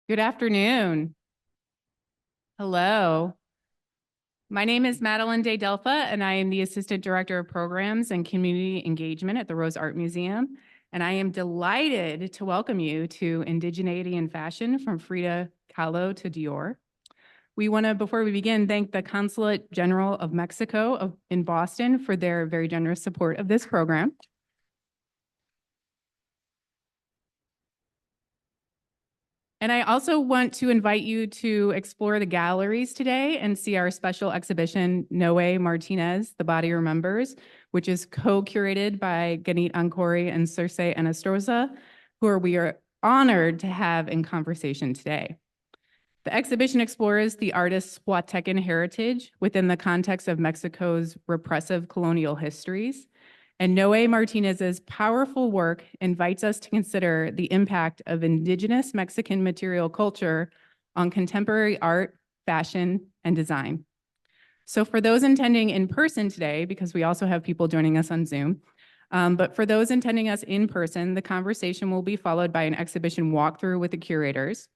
Good afternoon. Hello. My name is Madeline Day Delfa, and I am the Assistant Director of Programs and Community Engagement at the Rose Art Museum. And I am delighted to welcome you to Indigeneity in Fashion from Frida Kahlo to Dior. We want to, before we begin, thank the Consulate General of Mexico in Boston for their very generous support of this program. And I also want to invite you to explore the galleries today and see our special exhibition, Noe Martinez, The Body Remembers, which is co-curated by Ganit Ancori and Circe Anastroza, we are honored to have in conversation today. The exhibition explores the artist's Huatecan heritage within the context of Mexico's repressive colonial histories. And Noe Martinez's powerful work invites us to consider the impact of indigenous Mexican material culture on contemporary art, fashion, and design. So for those attending in person today, because we also have people joining us on Zoom, but for those attending us in person, the conversation will be followed by an exhibition walkthrough with the curators.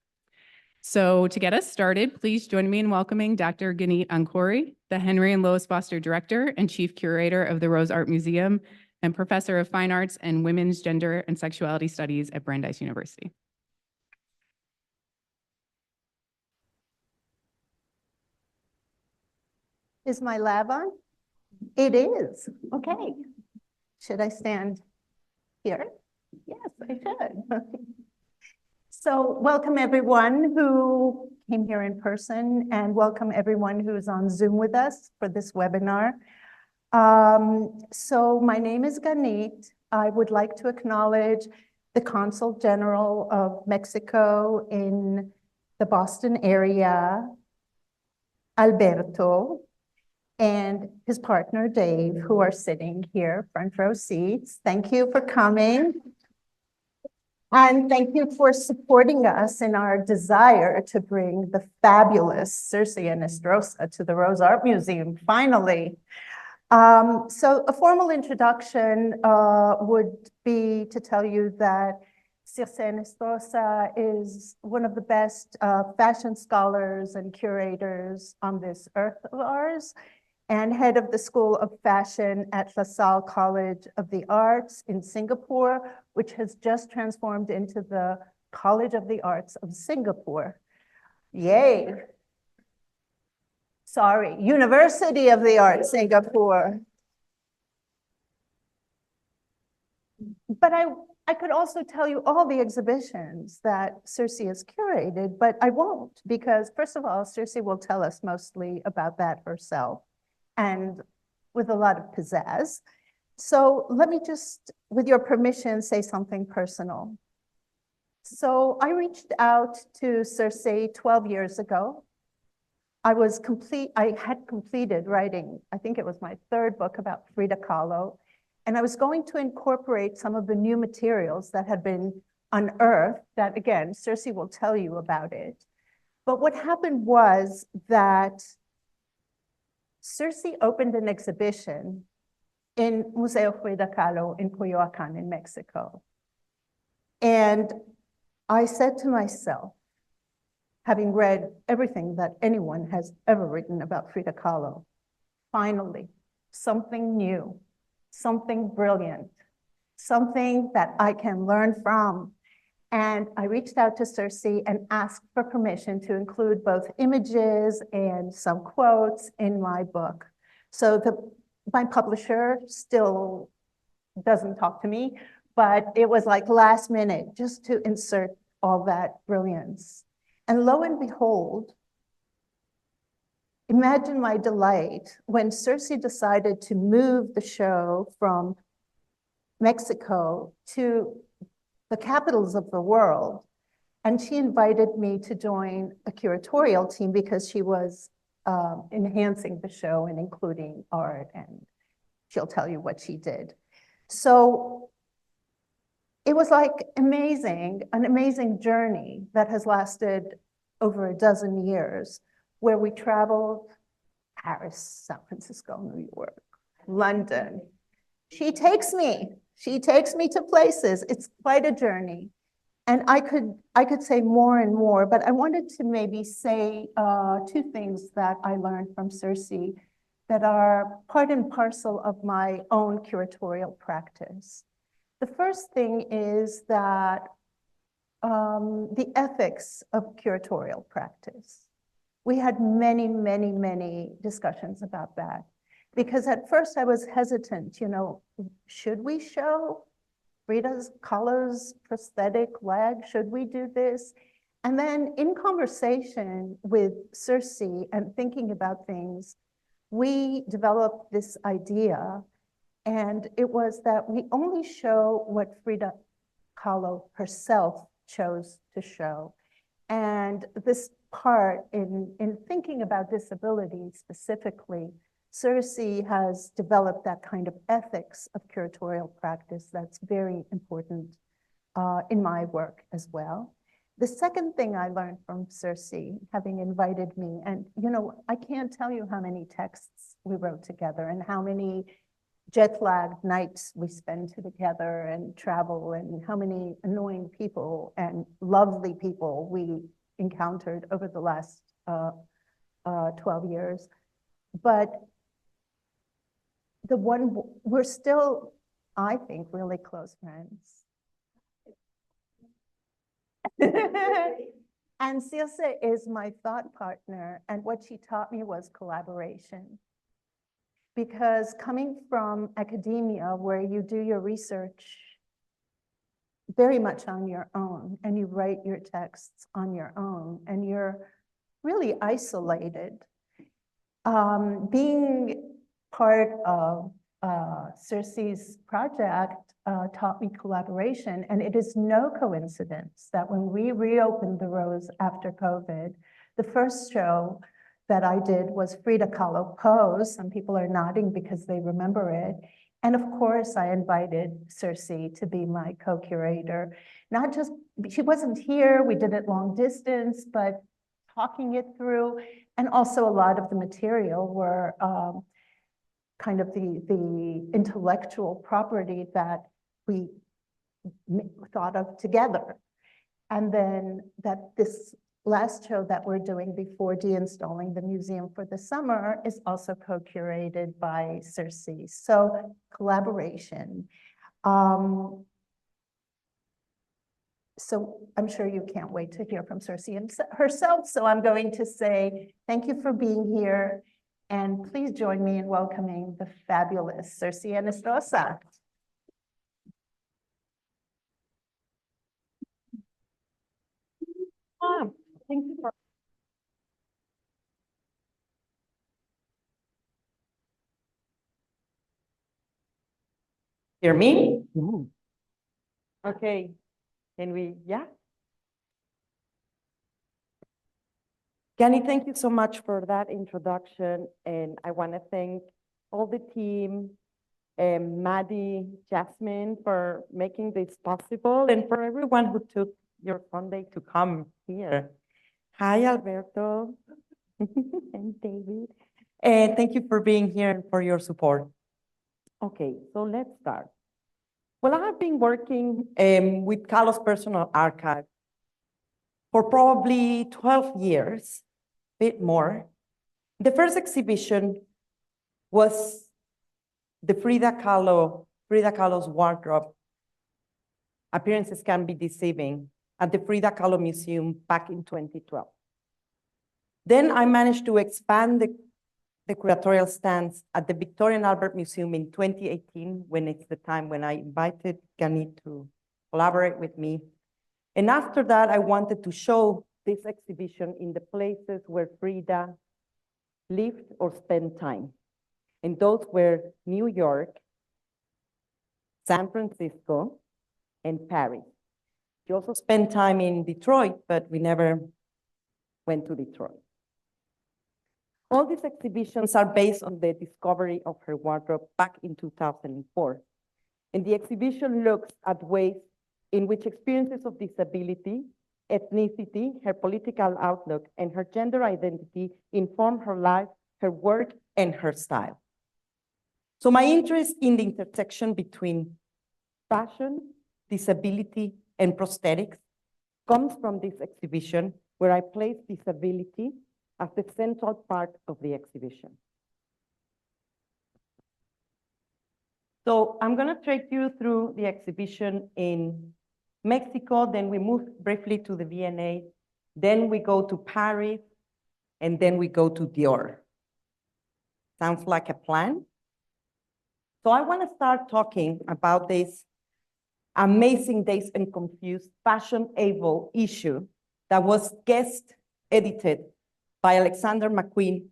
So to get us started, please join me in welcoming Dr. Ganit Ancori, the Henry and Lois Foster Director and Chief Curator of the Rose Art Museum and Professor of Fine Arts and Women's Gender and Sexuality Studies at Brandeis University. Is my lab on? It is. Okay. Should I stand here? Yes, I should. So welcome everyone who came here in person, and welcome everyone who's on Zoom with us for this webinar. So my name is Ganit. I would like to acknowledge the Consul General of Mexico in the Boston area, Alberto, and his partner, Dave, who are sitting here, front row seats. Thank you for coming. And thank you for supporting us in our desire to bring the fabulous Circe Anastroza to the Rose Art Museum, finally. So a formal introduction would be to tell you that Circe Anastroza is one of the best fashion scholars and curators on this earth of ours, and head of the School of Fashion at LaSalle College of the Arts in Singapore, which has just transformed into the College of the Arts of Singapore. Yay. Sorry, University of the Arts, Singapore. But I could also tell you all the exhibitions that Circe has curated, but I won't, because first of all, Circe will tell us mostly about that herself, and with a lot of pizzazz. So let me just, with your permission, say something personal. So I reached out to Circe 12 years ago. I had completed writing, I think it was my third book about Frida Kahlo, and I was going to incorporate some of the new materials that had been unearthed, that again, Circe will tell you about it. But what happened was that Circe opened an exhibition in Museo Frida Kahlo in Coyoacan in Mexico. And I said to myself, having read everything that anyone has ever written about Frida Kahlo, finally, something new, something brilliant, something that I can learn from. And I reached out to Circe and asked for permission to include both images and some quotes in my book. So my publisher still doesn't talk to me, but it was like last minute just to insert all that brilliance. And lo and behold, imagine my delight when Circe decided to move the show from Mexico to the capitals of the world. And she invited me to join a curatorial team because she was enhancing the show and including art, and she'll tell you what she did. So it was like an amazing journey that has lasted over a dozen years, where we traveled Paris, San Francisco, New York, London. She takes me to places. It's quite a journey. And I could say more and more, but I wanted to maybe say two things that I learned from Circe that are part and parcel of my own curatorial practice. The first thing is that the ethics of curatorial practice. We had many, many, many discussions about that. Because at first I was hesitant, should we show Frida Kahlo's prosthetic leg? Should we do this? And then in conversation with Circe and thinking about things, we developed this idea, and it was that we only show what Frida Kahlo herself chose to show. And this part in thinking about disability specifically, Circe has developed that kind of ethics of curatorial practice that's very important in my work as well. The second thing I learned from Circe, having invited me, and I can't tell you how many texts we wrote together and how many jet-lagged nights we spend together and travel, and how many annoying people and lovely people we encountered over the last 12 years. But we're still, I think, really close friends. And Circe is my thought partner, and what she taught me was collaboration. Because coming from academia, where you do your research very much on your own, and you write your texts on your own, and you're really isolated, being part of Circe's project taught me collaboration. And it is no coincidence that when we reopened the Rose after COVID, the first show that I did was Frida Kahlo Pose. Some people are nodding because they remember it. And of course, I invited Circe to be my co-curator. Not just, she wasn't here, we did it long distance, but talking it through. And also a lot of the material were kind of the intellectual property that we thought of together. And then that this last show that we're doing before deinstalling the museum for the summer is also co-curated by Circe. So collaboration. So I'm sure you can't wait to hear from Circe herself. So I'm going to say thank you for being here. And please join me in welcoming the fabulous Circe Anastosa. Thank you for Hear me? Okay, can we, yeah? Gani, thank you so much for that introduction. And I want to thank all the team, Maddie, Jasmine, for making this possible, and for everyone who took your Sunday to come here. Hi, Alberto and David. And thank you for being here and for your support. Okay, so let's start. Well, I have been working with Kahlo's Personal Archive for probably 12 years, a bit more. The first exhibition was the Frida Kahlo's wardrobe. Appearances can be deceiving at the Frida Kahlo Museum back in 2012. Then I managed to expand the curatorial stands at the Victoria and Albert Museum in 2018, when it's the time when I invited Gani to collaborate with me. And after that, I wanted to show this exhibition in the places where Frida lived or spent time. And those were New York, San Francisco, and Paris. She also spent time in Detroit, but we never went to Detroit. All these exhibitions are based on the discovery of her wardrobe back in 2004. And the exhibition looks at ways in which experiences of disability, ethnicity, her political outlook, and her gender identity inform her life, her work, and her style. So my interest in the intersection between fashion, disability, and prosthetics comes from this exhibition, where I place disability as the central part of the exhibition. So I'm going to take you through the exhibition in Mexico, then we move briefly to the V&A, then we go to Paris, and then we go to Dior. Sounds like a plan? So I want to start talking about this amazing Dazed and Confused fashion-able issue that was guest edited by Alexander McQueen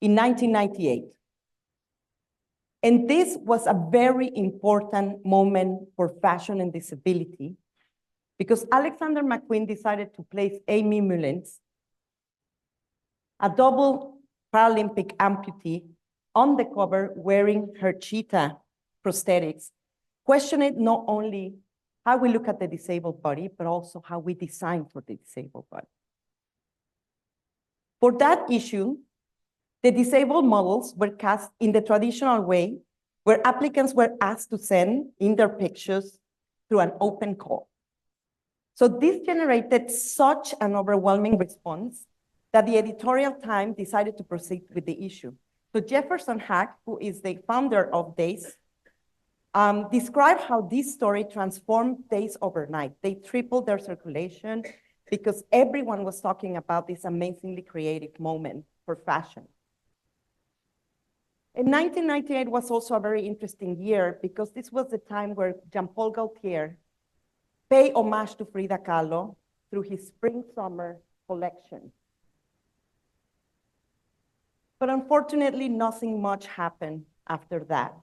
in 1998. And this was a very important moment for fashion and disability because Alexander McQueen decided to place Amy Mullins, a double Paralympic amputee, on the cover wearing her cheetah prosthetics, questioning not only how we look at the disabled body, but also how we design for the disabled body. For that issue, the disabled models were cast in the traditional way, where applicants were asked to send in their pictures through an open call. So this generated such an overwhelming response that the editorial team decided to proceed with the issue. So Jefferson Hack, who is the founder of Dazed, described how this story transformed Dazed overnight. They tripled their circulation because everyone was talking about this amazingly creative moment for fashion. In 1998 was also a very interesting year because this was the time where Jean-Paul Gaultier paid homage to Frida Kahlo through his spring-summer collection. But unfortunately, nothing much happened after that.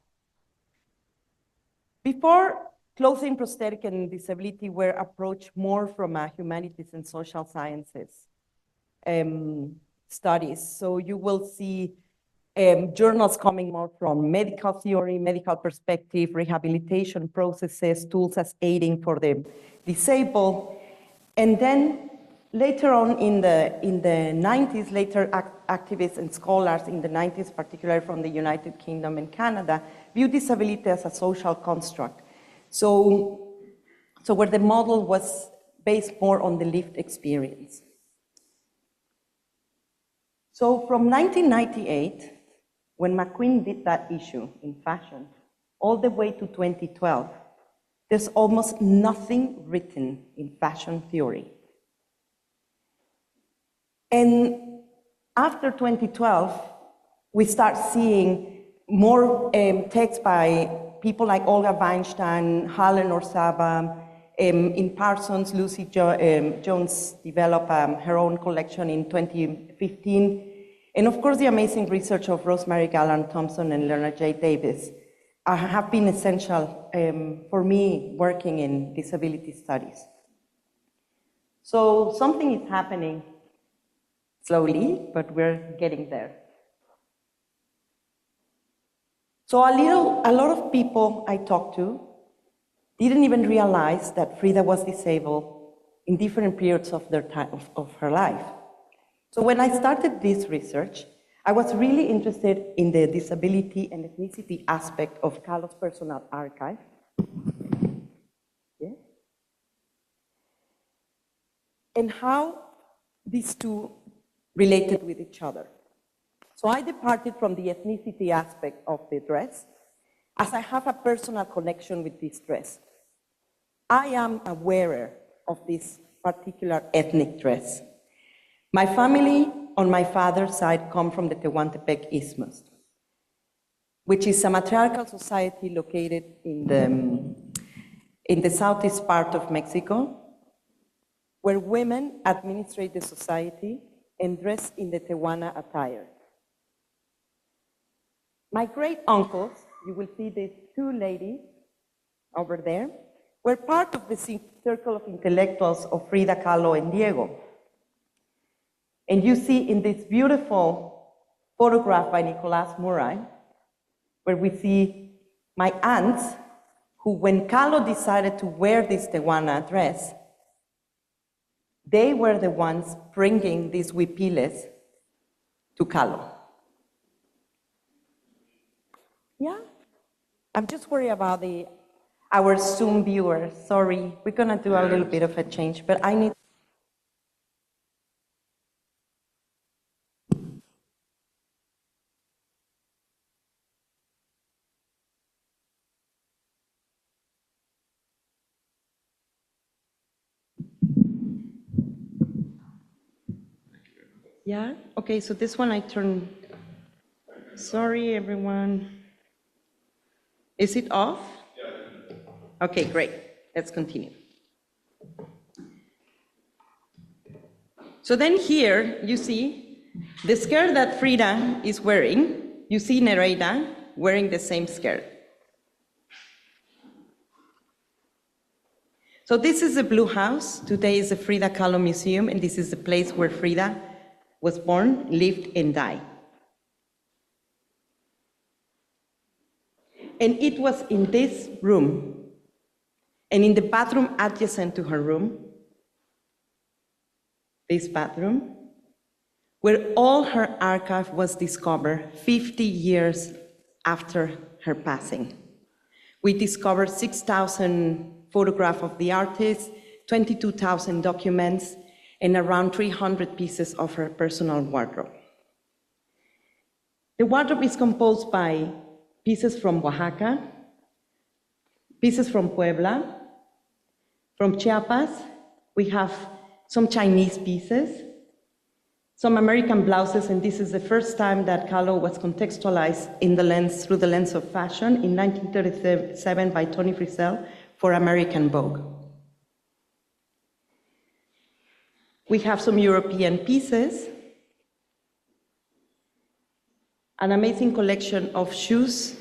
Before, clothing, prosthetic, and disability were approached more from a humanities and social sciences studies. So you will see journals coming more from medical theory, medical perspective, rehabilitation processes, tools as aiding for the disabled. And then later on in the 90s, later activists and scholars in the 90s, particularly from the United Kingdom and Canada, viewed disability as a social construct. So where the model was based more on the lived experience. So from 1998, when McQueen did that issue in fashion, all the way to 2012, there's almost nothing written in fashion theory. And after 2012, we start seeing more texts by people like Olga Weinstein, Helen Orzaba. In Parsons, Lucy Jones developed her own collection in 2015. And of course, the amazing research of Rosemary Gallant Thompson and Leonard J. Davis have been essential for me working in disability studies. So something is happening slowly, but we're getting there. So a lot of people I talked to didn't even realize that Frida was disabled in different periods of her life. So when I started this research, I was really interested in the disability and ethnicity aspect of Kahlo's personal archive. Yeah. And how these two related with each other. So I departed from the ethnicity aspect of the dress, as I have a personal connection with this dress. I am a wearer of this particular ethnic dress. My family on my father's side come from the Tehuantepec Isthmus, which is a matriarchal society located in the southeast part of Mexico, where women administrate the society and dress in the Tehuana attire. My great uncles, you will see these two ladies over there, were part of the circle of intellectuals of Frida Kahlo and Diego. And you see in this beautiful photograph by Nicolás Murray, where we see my aunts, who when Kahlo decided to wear this Tehuana dress, they were the ones bringing these huipiles to Kahlo. Yeah, I'm just worried about our Zoom viewers. Sorry, we're gonna do a little bit of a change, but I need Yeah, okay, so this one I turn, sorry, everyone. Is it off? Yeah. Okay, great, let's continue. So then here, you see the skirt that Frida is wearing. You see Nereida wearing the same skirt. So this is the Blue House. Today is the Frida Kahlo Museum, and this is the place where Frida was born, lived, and died. And it was in this room, and in the bathroom adjacent to her room, this bathroom, where all her archive was discovered 50 years after her passing. We discovered 6,000 photographs of the artist, 22,000 documents, and around 300 pieces of her personal wardrobe. The wardrobe is composed by pieces from Oaxaca, pieces from Puebla, from Chiapas. We have some Chinese pieces, some American blouses, and this is the first time that Kahlo was contextualized through the lens of fashion in 1937 by Tony Frisell for American Vogue. We have some European pieces, an amazing collection of shoes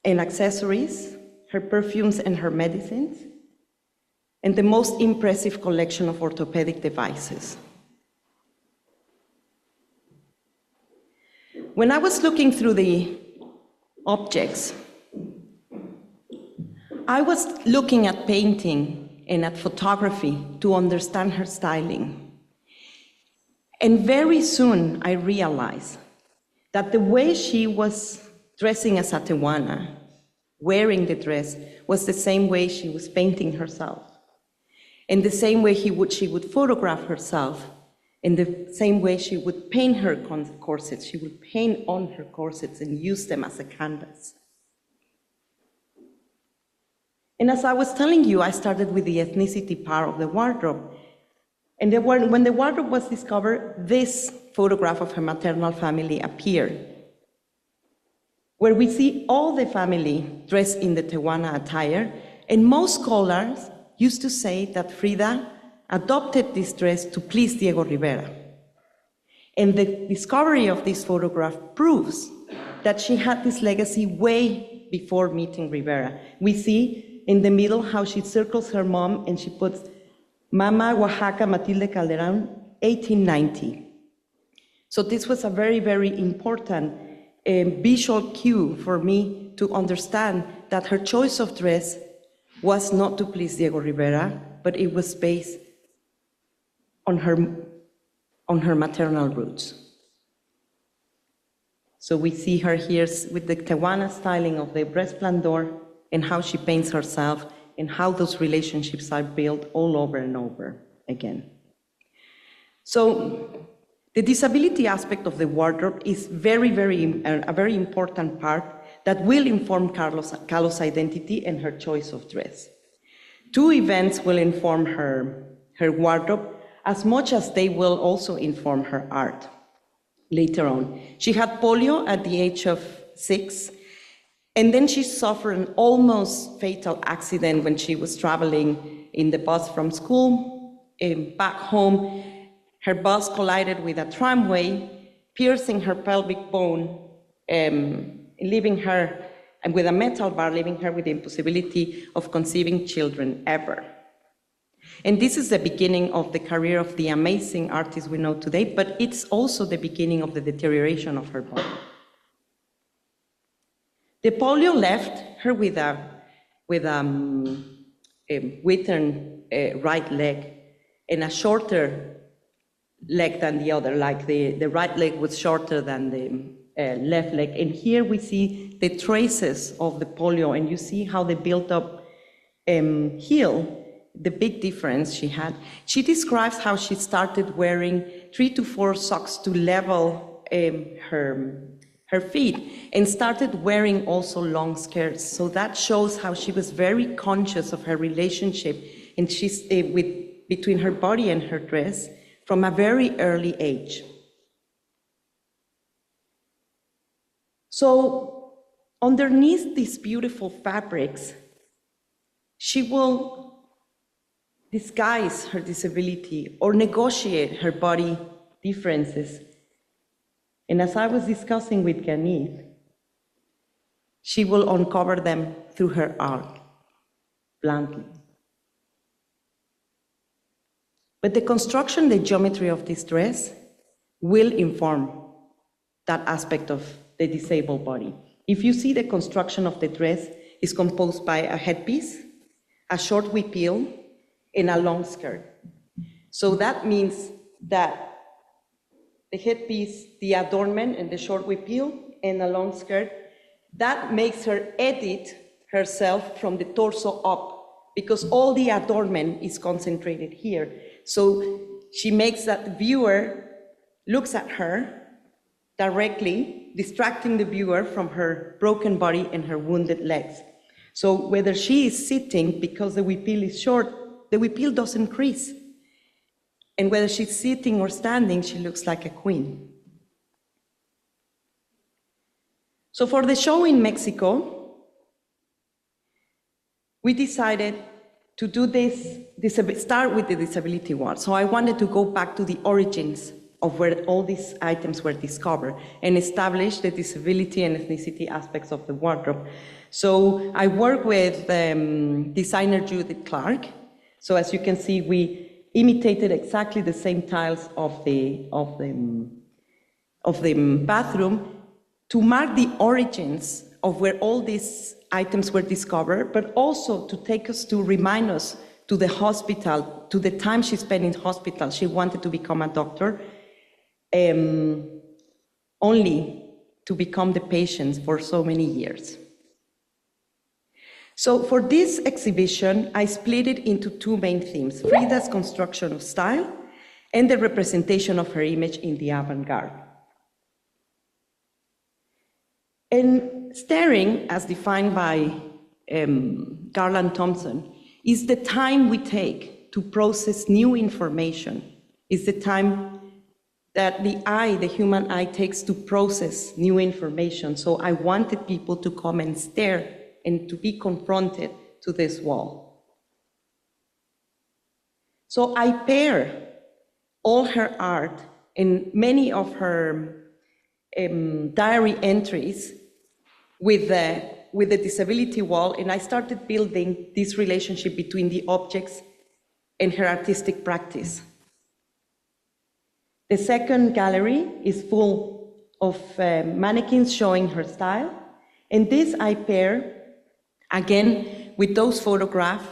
and accessories, her perfumes and her medicines, and the most impressive collection of orthopedic devices. When I was looking through the objects, I was looking at painting and at photography to understand her styling. And very soon I realized that the way she was dressing as a Tehuana, wearing the dress, was the same way she was painting herself. And the same way she would photograph herself, in the same way she would paint her corsets. She would paint on her corsets and use them as a canvas. And as I was telling you, I started with the ethnicity part of the wardrobe. And when the wardrobe was discovered, this photograph of her maternal family appeared, where we see all the family dressed in the Tehuana attire, and most scholars used to say that Frida adopted this dress to please Diego Rivera. And the discovery of this photograph proves that she had this legacy way before meeting Rivera. We see in the middle how she circles her mom and she puts Mama Oaxaca Matilde Calderon, 1890. So this was a very, very important visual cue for me to understand that her choice of dress was not to please Diego Rivera, but it was based on her maternal roots. So we see her here with the Tehuana styling of the Resplendor and how she paints herself and how those relationships are built all over and over again. So the disability aspect of the wardrobe is a very important part that will inform Kahlo's identity and her choice of dress. Two events will inform her wardrobe as much as they will also inform her art later on. She had polio at the age of 6, and then she suffered an almost fatal accident when she was traveling in the bus from school back home. Her bus collided with a tramway, piercing her pelvic bone, leaving her, and with a metal bar, leaving her with the impossibility of conceiving children ever. And this is the beginning of the career of the amazing artist we know today, but it's also the beginning of the deterioration of her body. The polio left her with a withered right leg and a shorter leg than the other, like the right leg was shorter than the left leg. And here we see the traces of the polio, and you see how the built-up heel, the big difference she had. She describes how she started wearing 3 to 4 socks to level her feet, and started wearing also long skirts. So that shows how she was very conscious of her relationship and between her body and her dress from a very early age. So underneath these beautiful fabrics, she will disguise her disability or negotiate her body differences. And as I was discussing with Ganit, she will uncover them through her art, bluntly. But the construction, the geometry of this dress will inform that aspect of the disabled body. If you see the construction of the dress is composed by a headpiece, a short huipil, and a long skirt. So that means that the headpiece, the adornment, and the short huipil, and a long skirt, that makes her edit herself from the torso up, because all the adornment is concentrated here. So she makes that the viewer looks at her directly, distracting the viewer from her broken body and her wounded legs. So whether she is sitting, because the huipil is short, the huipil doesn't crease. And whether she's sitting or standing, she looks like a queen. So for the show in Mexico, we decided to do this, start with the disability ward. So I wanted to go back to the origins of where all these items were discovered and establish the disability and ethnicity aspects of the wardrobe. So I work with designer Judith Clark. So as you can see, we imitated exactly the same tiles of the bathroom to mark the origins of where all these items were discovered, but also to take us to remind us to the hospital, to the time she spent in hospital. She wanted to become a doctor, only to become the patient for so many years. So for this exhibition, I split it into two main themes: Frida's construction of style and the representation of her image in the avant-garde. And staring, as defined by Garland Thompson, is the time we take to process new information, is the time that the eye, the human eye, takes to process new information. So I wanted people to come and stare and to be confronted to this wall. So I pair all her art and many of her diary entries with the disability wall, and I started building this relationship between the objects and her artistic practice. The second gallery is full of mannequins showing her style, and this I pair again with those photographs,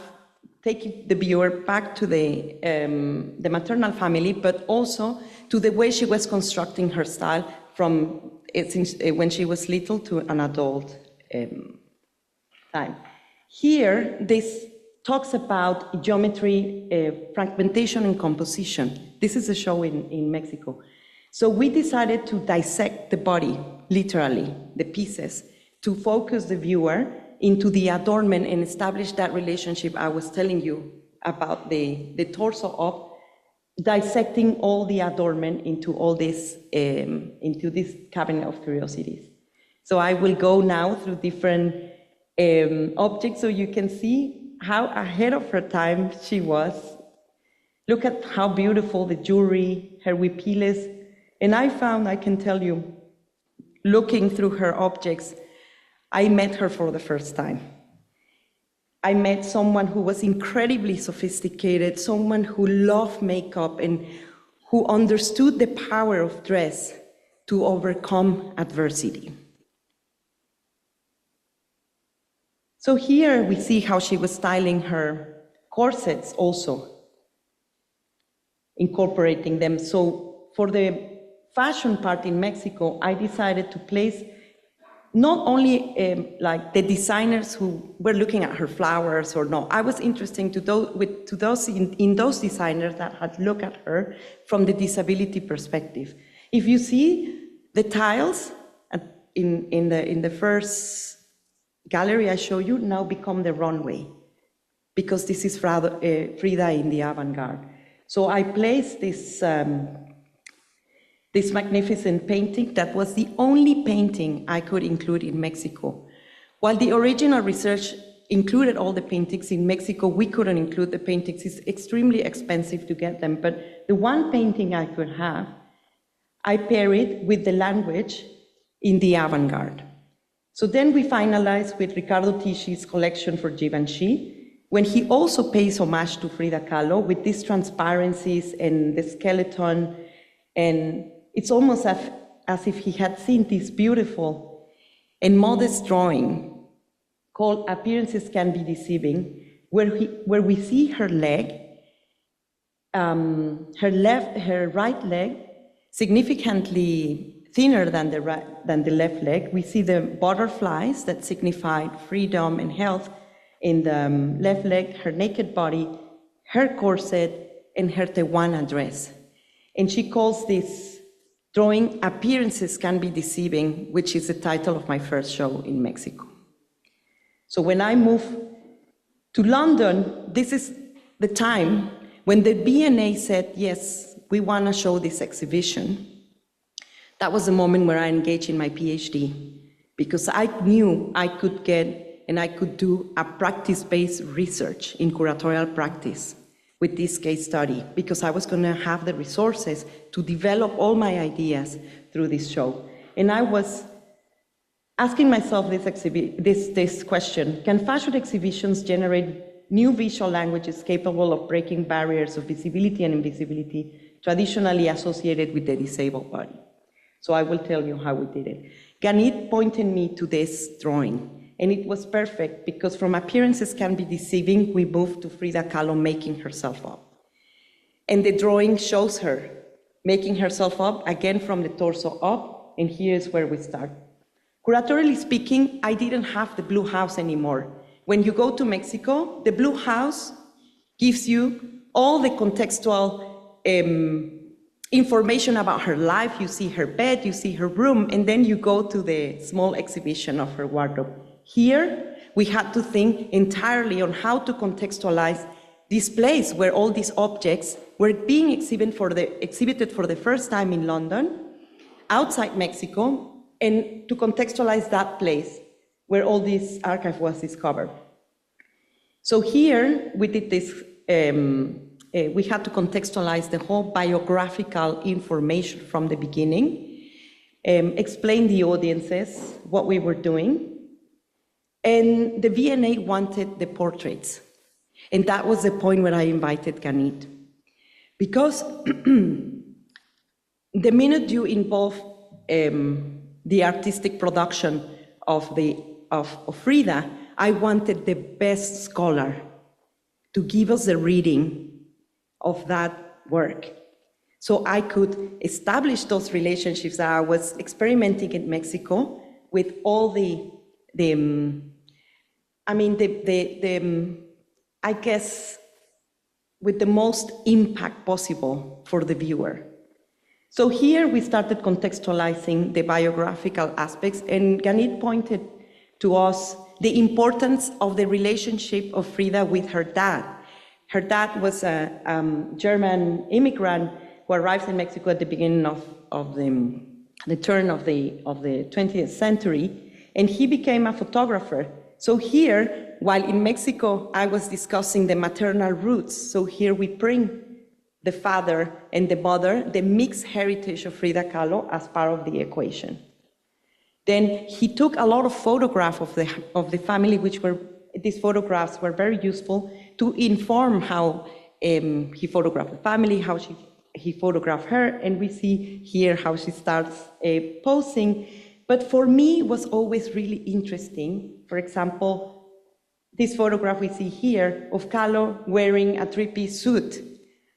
taking the viewer back to the maternal family, but also to the way she was constructing her style from when she was little to an adult time. Here, this talks about geometry, fragmentation, and composition. This is a show in Mexico. So we decided to dissect the body, literally, the pieces, to focus the viewer into the adornment and establish that relationship I was telling you about the torso up, dissecting all the adornment into all this, into this cabinet of curiosities. So I will go now through different objects so you can see how ahead of her time she was. Look at how beautiful the jewelry, her huipiles, and I found, I can tell you, looking through her objects, I met her for the first time. I met someone who was incredibly sophisticated, someone who loved makeup and who understood the power of dress to overcome adversity. So here we see how she was styling her corsets also, incorporating them. So for the fashion part in Mexico, I decided to place not only like the designers who were looking at her flowers or no, I was interested to those in those designers that had looked at her from the disability perspective. If you see the tiles in the first gallery I show you now become the runway, because this is Frida in the avant-garde. So I placed this this magnificent painting that was the only painting I could include in Mexico. While the original research included all the paintings in Mexico, we couldn't include the paintings. It's extremely expensive to get them, but the one painting I could have, I pair it with the language in the avant-garde. So then we finalized with Ricardo Tisci's collection for Givenchy, when he also pays homage to Frida Kahlo with these transparencies and the skeleton, and it's almost as if he had seen this beautiful and modest drawing called Appearances Can Be Deceiving, where we see her leg, her right leg, significantly thinner than the left leg. We see the butterflies that signified freedom and health in the left leg, her naked body, her corset, and her Tehuana dress. And she calls this drawing Appearances Can Be Deceiving, which is the title of my first show in Mexico. So when I moved to London, this is the time when the V&A said, yes, we want to show this exhibition. That was the moment where I engaged in my PhD, because I knew I could get and I could do a practice-based research in curatorial practice with this case study, because I was going to have the resources to develop all my ideas through this show. And I was asking myself this question: can fashion exhibitions generate new visual languages capable of breaking barriers of visibility and invisibility traditionally associated with the disabled body? So I will tell you how we did it. Ganit pointed me to this drawing, and it was perfect because from Appearances Can Be Deceiving, we moved to Frida Kahlo making herself up. And the drawing shows her making herself up, again from the torso up, and here's where we start. Curatorially speaking, I didn't have the Blue House anymore. When you go to Mexico, the Blue House gives you all the contextual information about her life. You see her bed, you see her room, and then you go to the small exhibition of her wardrobe. Here, we had to think entirely on how to contextualize this place where all these objects were being exhibited for the first time in London, outside Mexico, and to contextualize that place where all this archive was discovered. So here, we did this, we had to contextualize the whole biographical information from the beginning, explain the audiences, what we were doing, and the V&A wanted the portraits. And that was the point where I invited Ganit. Because the minute you involve the artistic production of Frida, I wanted the best scholar to give us the reading of that work. So I could establish those relationships that I was experimenting in Mexico with all I guess, with the most impact possible for the viewer. So here we started contextualizing the biographical aspects, and Ganit pointed to us the importance of the relationship of Frida with her dad. Her dad was a German immigrant who arrived in Mexico at the beginning of the turn of the 20th century, and he became a photographer. So here, while in Mexico, I was discussing the maternal roots, so here we bring the father and the mother, the mixed heritage of Frida Kahlo as part of the equation. Then he took a lot of photographs of the family, these photographs were very useful to inform how he photographed the family, how he photographed her, and we see here how she starts posing. But for me, it was always really interesting, for example, this photograph we see here of Kahlo wearing a three-piece suit,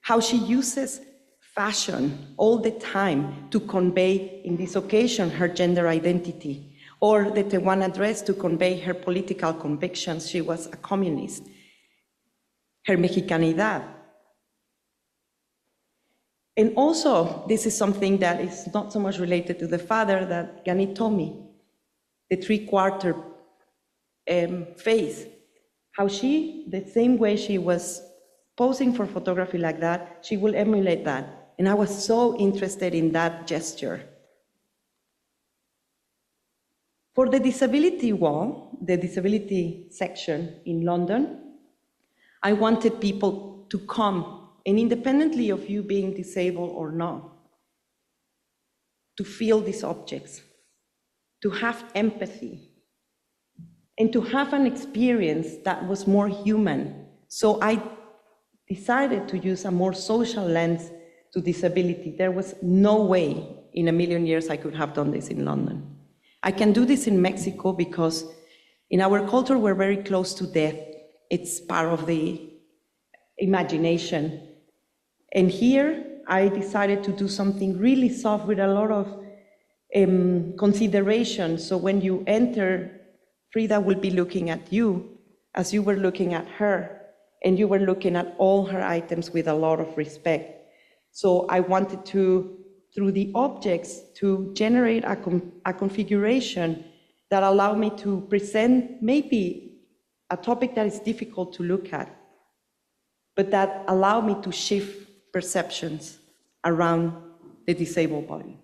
how she uses fashion all the time to convey, in this occasion, her gender identity, or the Tehuana dress to convey her political convictions. She was a communist. Her Mexicanidad. And also, this is something that is not so much related to the father that Ganit told me, the three-quarter face. How she, the same way she was posing for photography like that, she will emulate that And I was so interested in that gesture. For the disability wall, the disability section in London, I wanted people to come, and independently of you being disabled or not, to feel these objects, to have empathy, and to have an experience that was more human. So I decided to use a more social lens to disability. There was no way in a million years I could have done this in London. I can do this in Mexico because in our culture, we're very close to death. It's part of the imagination. And here, I decided to do something really soft with a lot of consideration. So when you enter, Frida will be looking at you as you were looking at her, and you were looking at all her items with a lot of respect. So I wanted to, through the objects, to generate a configuration that allowed me to present maybe a topic that is difficult to look at, but that allowed me to shift perceptions around the disabled body.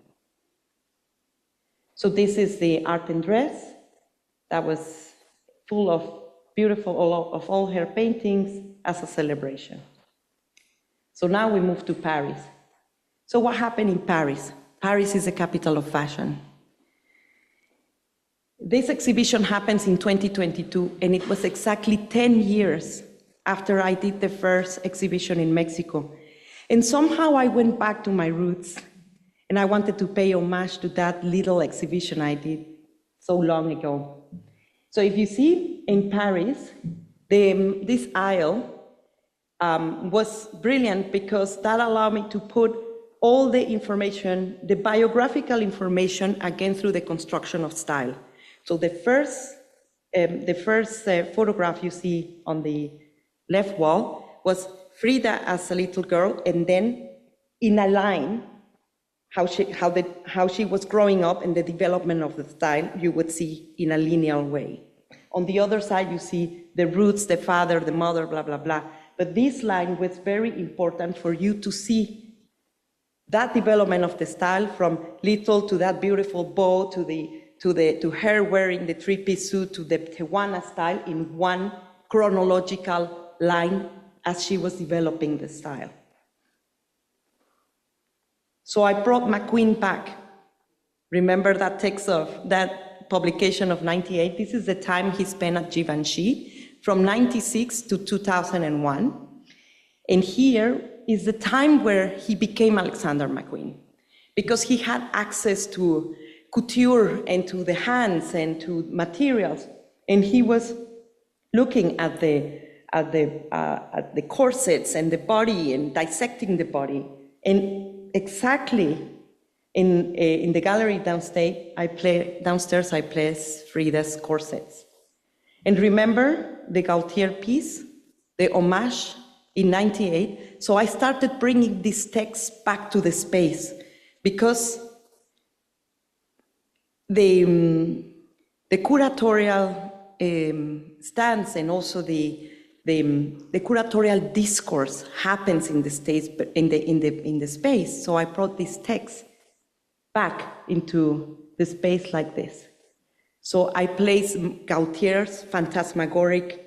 So this is the art and dress that was full of beautiful, of all her paintings as a celebration. So now we move to Paris. So what happened in Paris? Paris is the capital of fashion. This exhibition happens in 2022, and it was exactly 10 years after I did the first exhibition in Mexico. And somehow I went back to my roots, and I wanted to pay homage to that little exhibition I did so long ago. So if you see in Paris, this aisle was brilliant because that allowed me to put all the information, the biographical information, again through the construction of style. So the first photograph you see on the left wall was Frida as a little girl, and then in a line, how she was growing up and the development of the style, you would see in a linear way. On the other side, you see the roots, the father, the mother, blah, blah, blah. But this line was very important for you to see that development of the style from little to that beautiful bow to her wearing the three-piece suit to the Tehuana style in one chronological line as she was developing the style. So I brought McQueen back. Remember that text of that publication of 98? This is the time he spent at Givenchy from 96 to 2001. And here is the time where he became Alexander McQueen, because he had access to couture and to the hands and to materials. And he was looking at the corsets and the body and dissecting the body. And exactly in the gallery downstairs, I place Frida's corsets. And remember the Gaultier piece, the homage in 98? So I started bringing this text back to the space because the curatorial stance and also the curatorial discourse happens in the space, in the space. So I brought this text back into the space like this. So I place Gaultier's phantasmagoric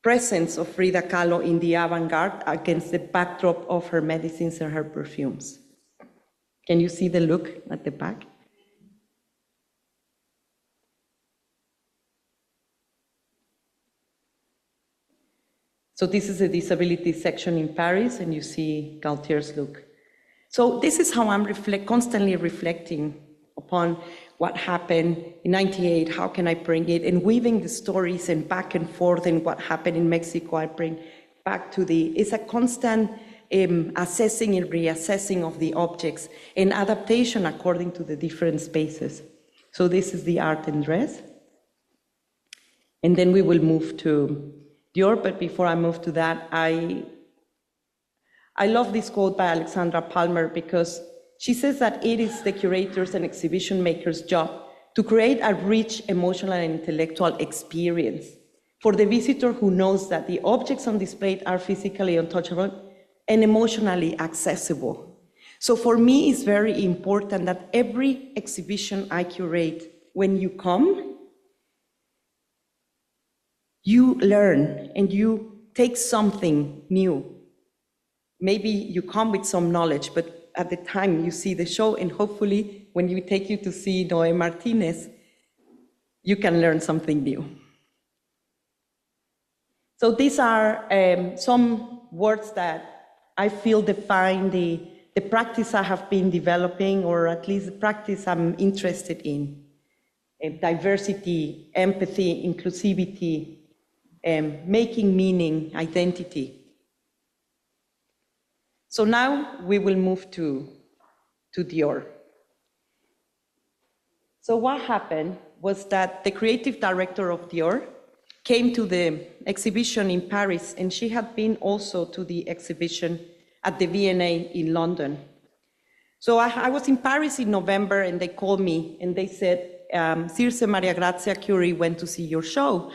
presence of Frida Kahlo in the avant-garde against the backdrop of her medicines and her perfumes. Can you see the look at the back? So this is the disability section in Paris, and you see Gaultier's look. So this is how I'm constantly reflecting upon what happened in 98, how can I bring it, and weaving the stories and back and forth, and what happened in Mexico, I bring back to it's a constant assessing and reassessing of the objects and adaptation according to the different spaces. So this is the art and dress. And then we will move to Dior, but before I move to that, I love this quote by Alexandra Palmer because she says that it is the curators and exhibition makers' job to create a rich emotional and intellectual experience for the visitor who knows that the objects on display are physically untouchable and emotionally accessible. So for me, it's very important that every exhibition I curate, when you come, you learn and you take something new. Maybe you come with some knowledge, but at the time you see the show, and hopefully when we take you to see Noé Martinez, you can learn something new. So these are some words that I feel define the practice I have been developing, or at least the practice I'm interested in. Diversity, empathy, inclusivity, making meaning, identity. So now we will move to Dior. So what happened was that the creative director of Dior came to the exhibition in Paris, and she had been also to the exhibition at the V&A in London. So I was in Paris in November, and they called me and they said, Circe Maria Grazia Curie went to see your show,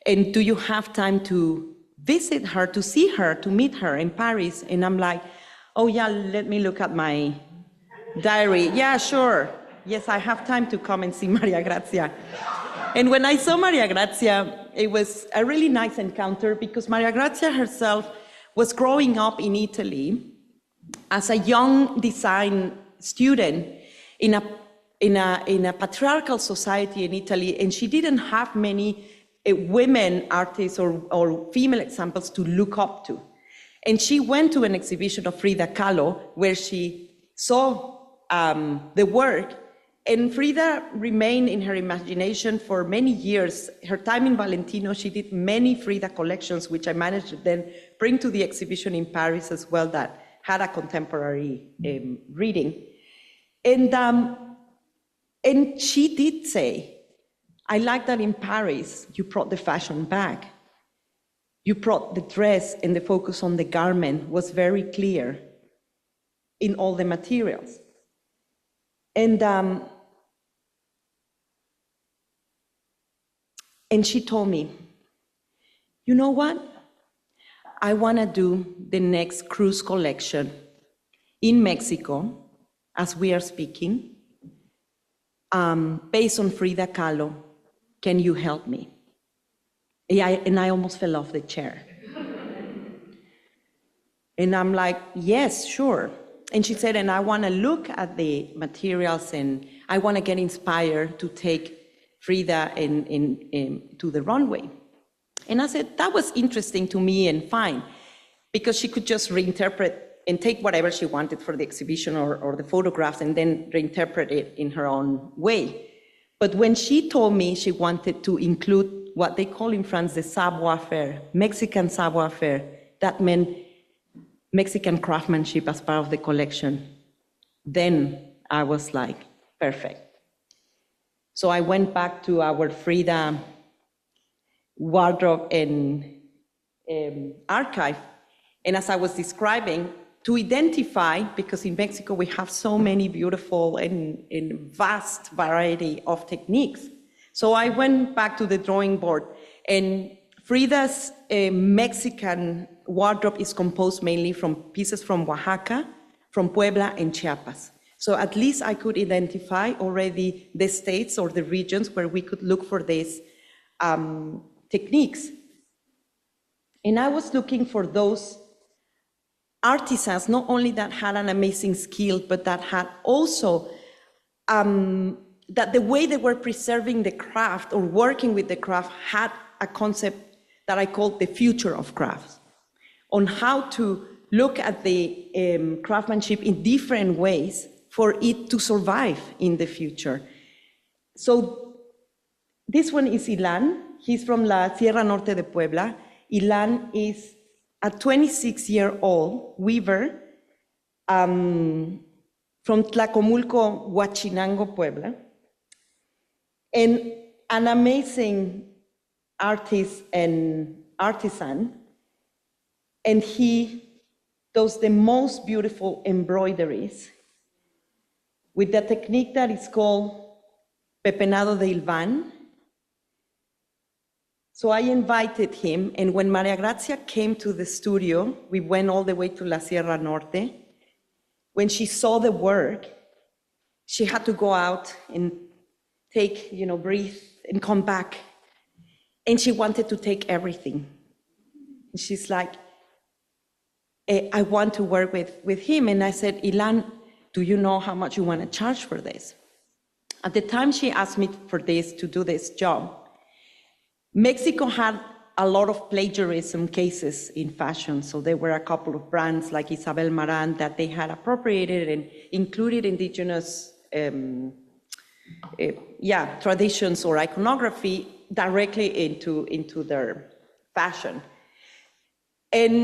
and do you have time to visit her, to see her, to meet her in Paris? And I'm like, oh yeah, let me look at my diary. Yeah, sure. Yes, I have time to come and see Maria Grazia. And when I saw Maria Grazia, it was a really nice encounter, because Maria Grazia herself was growing up in Italy as a young design student in a patriarchal society in Italy, and she didn't have many women artists or female examples to look up to. And she went to an exhibition of Frida Kahlo where she saw the work, and Frida remained in her imagination for many years. Her time in Valentino, she did many Frida collections, which I managed to then bring to the exhibition in Paris as well, that had a contemporary reading. And she did say, I like that in Paris, you brought the fashion back. You brought the dress, and the focus on the garment was very clear in all the materials. And she told me, you know what? I want to do the next cruise collection in Mexico, as we are speaking, based on Frida Kahlo. Can you help me? And I almost fell off the chair. And I'm like, yes, sure. And she said, and I want to look at the materials, and I want to get inspired to take Frida to the runway. And I said, that was interesting to me and fine, because she could just reinterpret and take whatever she wanted for the exhibition or the photographs and then reinterpret it in her own way. But when she told me she wanted to include what they call in France the savoir-faire, Mexican savoir-faire, that meant Mexican craftsmanship as part of the collection, then I was like, perfect. So I went back to our Frida wardrobe and archive, and as I was describing, to identify, because in Mexico we have so many beautiful and vast variety of techniques. So I went back to the drawing board, and Frida's Mexican wardrobe is composed mainly from pieces from Oaxaca, from Puebla, and Chiapas. So at least I could identify already the states or the regions where we could look for these techniques. And I was looking for those artisans, not only that had an amazing skill, but that had also, that the way they were preserving the craft or working with the craft had a concept that I called the future of crafts, on how to look at the craftsmanship in different ways for it to survive in the future. So this one is Ilan. He's from La Sierra Norte de Puebla. Ilan is a 26-year-old weaver from Tlacomulco, Huachinango, Puebla, and an amazing artist and artisan. And he does the most beautiful embroideries with the technique that is called Pepenado de Ilvan. So I invited him, and when Maria Grazia came to the studio, we went all the way to La Sierra Norte, when she saw the work, she had to go out and take, breathe and come back. And she wanted to take everything. And she's like, I want to work with him. And I said, Ilan, do you know how much you want to charge for this? At the time she asked me for this, to do this job, Mexico had a lot of plagiarism cases in fashion. So there were a couple of brands like Isabel Marant that they had appropriated and included indigenous traditions or iconography directly into their fashion. And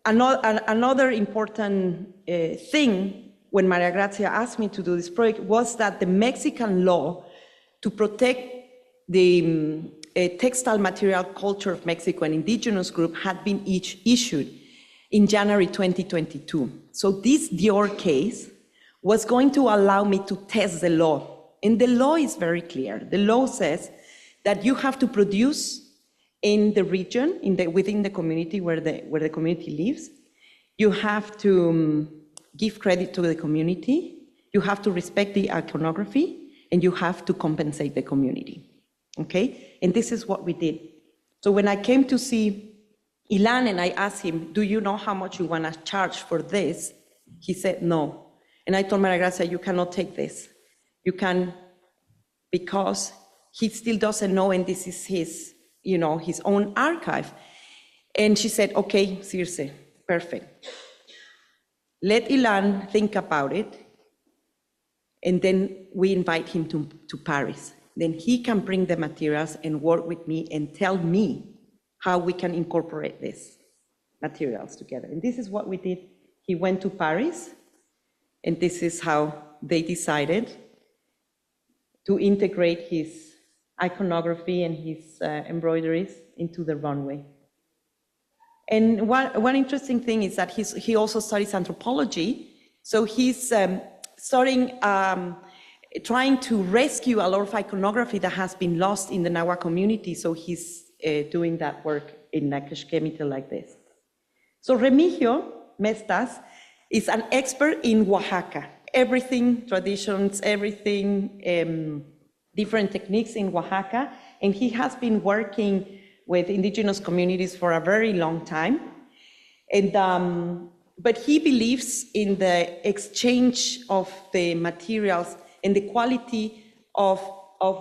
another important thing when Maria Grazia asked me to do this project was that the Mexican law to protect the textile material culture of Mexico and indigenous group had been issued in January 2022. So this Dior case was going to allow me to test the law. And the law is very clear. The law says that you have to produce in the region, within the community where the community lives. You have to give credit to the community. You have to respect the iconography, and you have to compensate the community. Okay? And this is what we did. So when I came to see Ilan and I asked him, do you know how much you want to charge for this? He said no. And I told Maria Grazia, you cannot take this. You can, because he still doesn't know, and this is his own archive. And she said, okay, Circe, perfect. Let Ilan think about it, and then we invite him to Paris. Then he can bring the materials and work with me and tell me how we can incorporate these materials together. And this is what we did. He went to Paris, and this is how they decided to integrate his iconography and his embroideries into the runway. And one interesting thing is that he also studies anthropology. So he's trying to rescue a lot of iconography that has been lost in the Nahua community. So he's doing that work in a Keshkemite like this. So Remigio Mestas is an expert in Oaxaca. Everything, traditions, everything, different techniques in Oaxaca. And he has been working with indigenous communities for a very long time. And, but he believes in the exchange of the materials and the quality of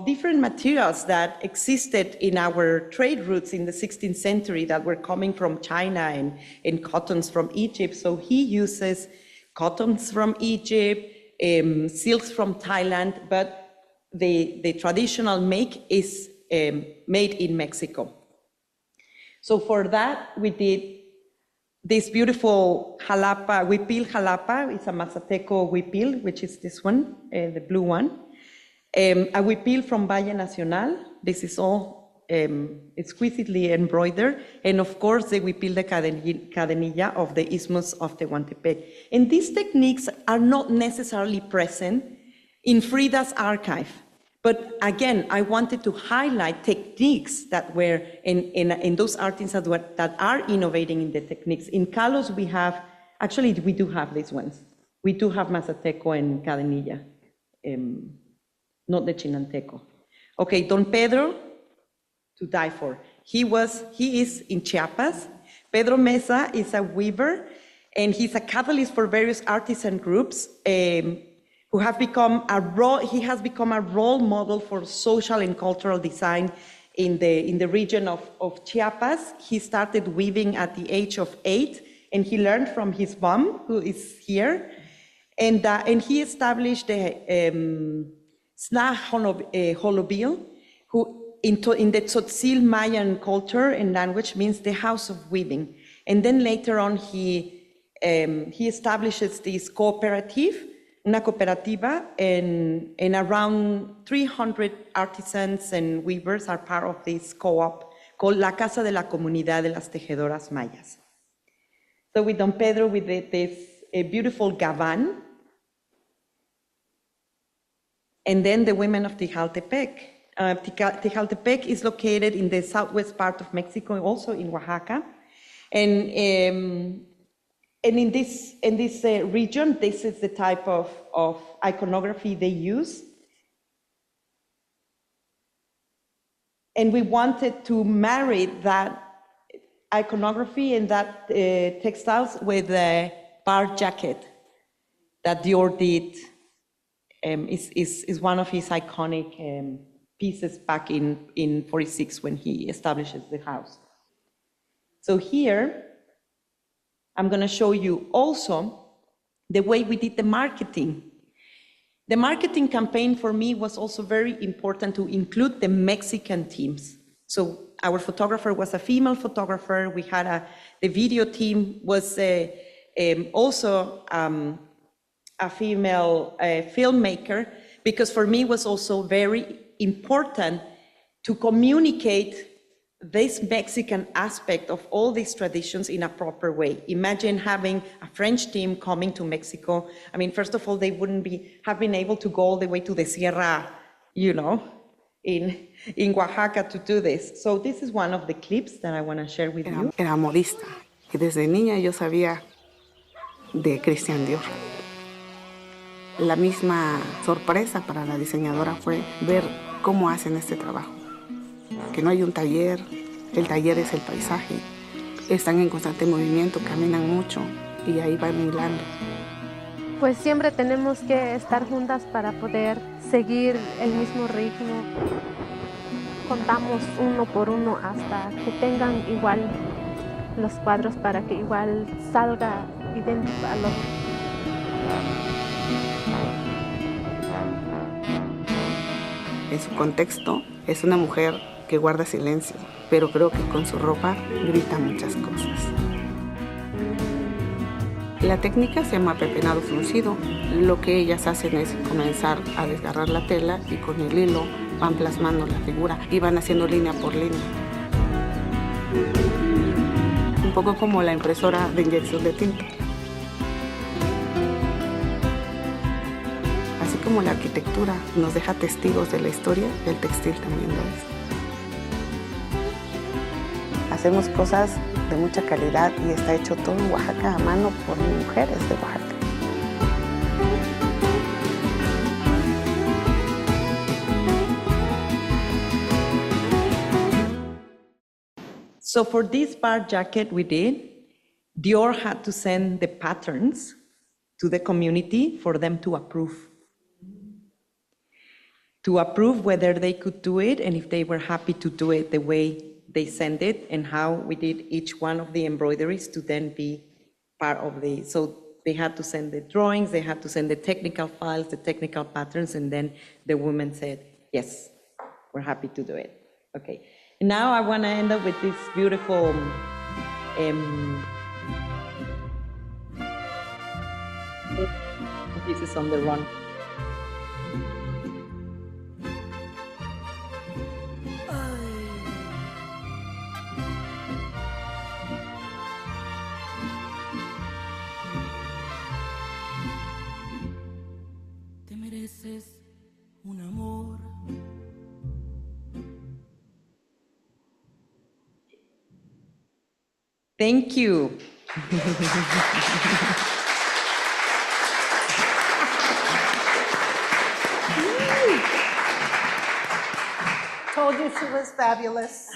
different materials that existed in our trade routes in the 16th century that were coming from China and cottons from Egypt. So he uses cottons from Egypt, silks from Thailand, but the traditional make is made in Mexico. So for that, we did this beautiful jalapa, huipil jalapa. It's a Mazateco huipil, which is this one, the blue one. A huipil from Valle Nacional. This is all exquisitely embroidered. And of course, the huipil de Cadenilla of the Isthmus of Tehuantepec. And these techniques are not necessarily present in Frida's archive. But again, I wanted to highlight techniques that were in those artists that are innovating in the techniques. In Kalos, we do have these ones. We do have Mazateco and Cadenilla, not the Chinanteco. Okay, Don Pedro, to die for. He is in Chiapas. Pedro Mesa is a weaver, and he's a catalyst for various artisan groups. Who have become he has become a role model for social and cultural design in the region of Chiapas. He started weaving at the age of 8, and he learned from his mom, who is here, and he established the Sna Holobil, who in the Tzotzil Mayan culture and language means the house of weaving. And then later on, he establishes this cooperative, una cooperativa, and around 300 artisans and weavers are part of this co-op called La Casa de la Comunidad de las Tejedoras Mayas. So with Don Pedro, we did this beautiful gavan. And then the women of Tijaltepec. Tijaltepec is located in the southwest part of Mexico, also in Oaxaca. And And in this region, this is the type of iconography they use. And we wanted to marry that iconography and that textiles with the bar jacket that Dior did. Is one of his iconic pieces back in 46 when he establishes the house. So here, I'm going to show you also the way we did the marketing. The marketing campaign for me was also very important to include the Mexican teams. So our photographer was a female photographer. We had the video team was also a female filmmaker, because for me it was also very important to communicate this Mexican aspect of all these traditions in a proper way. Imagine having a French team coming to Mexico. I mean, first of all, they wouldn't have been able to go all the way to the Sierra, in Oaxaca to do this. So this is one of the clips that I want to share with you. Era modista y desde niña yo sabía de Christian Dior. La misma sorpresa para la diseñadora fue ver cómo hacen este trabajo. Que no hay un taller, el taller es el paisaje. Están en constante movimiento, caminan mucho y ahí van hilando. Pues siempre tenemos que estar juntas para poder seguir el mismo ritmo. Contamos uno por uno hasta que tengan igual los cuadros para que igual salga idéntico al otro. En su contexto es una mujer que guarda silencio, pero creo que con su ropa grita muchas cosas. La técnica se llama pepenado fruncido. Lo que ellas hacen es comenzar a desgarrar la tela y con el hilo van plasmando la figura y van haciendo línea por línea. Un poco como la impresora de inyección de tinta. Así como la arquitectura nos deja testigos de la historia, el textil también lo es. Hacemos cosas de mucha calidad y está hecho todo en Oaxaca a mano por mujeres de Oaxaca. So for this bar jacket we did, Dior had to send the patterns to the community for them to approve. To approve whether they could do it and if they were happy to do it the way they sent it, and how we did each one of the embroideries to then be part of so they had to send the drawings, they had to send the technical files, the technical patterns, and then the women said, yes, we're happy to do it. Okay, and now I want to end up with this beautiful pieces on the run. Un amor. Thank you. Told you she was fabulous.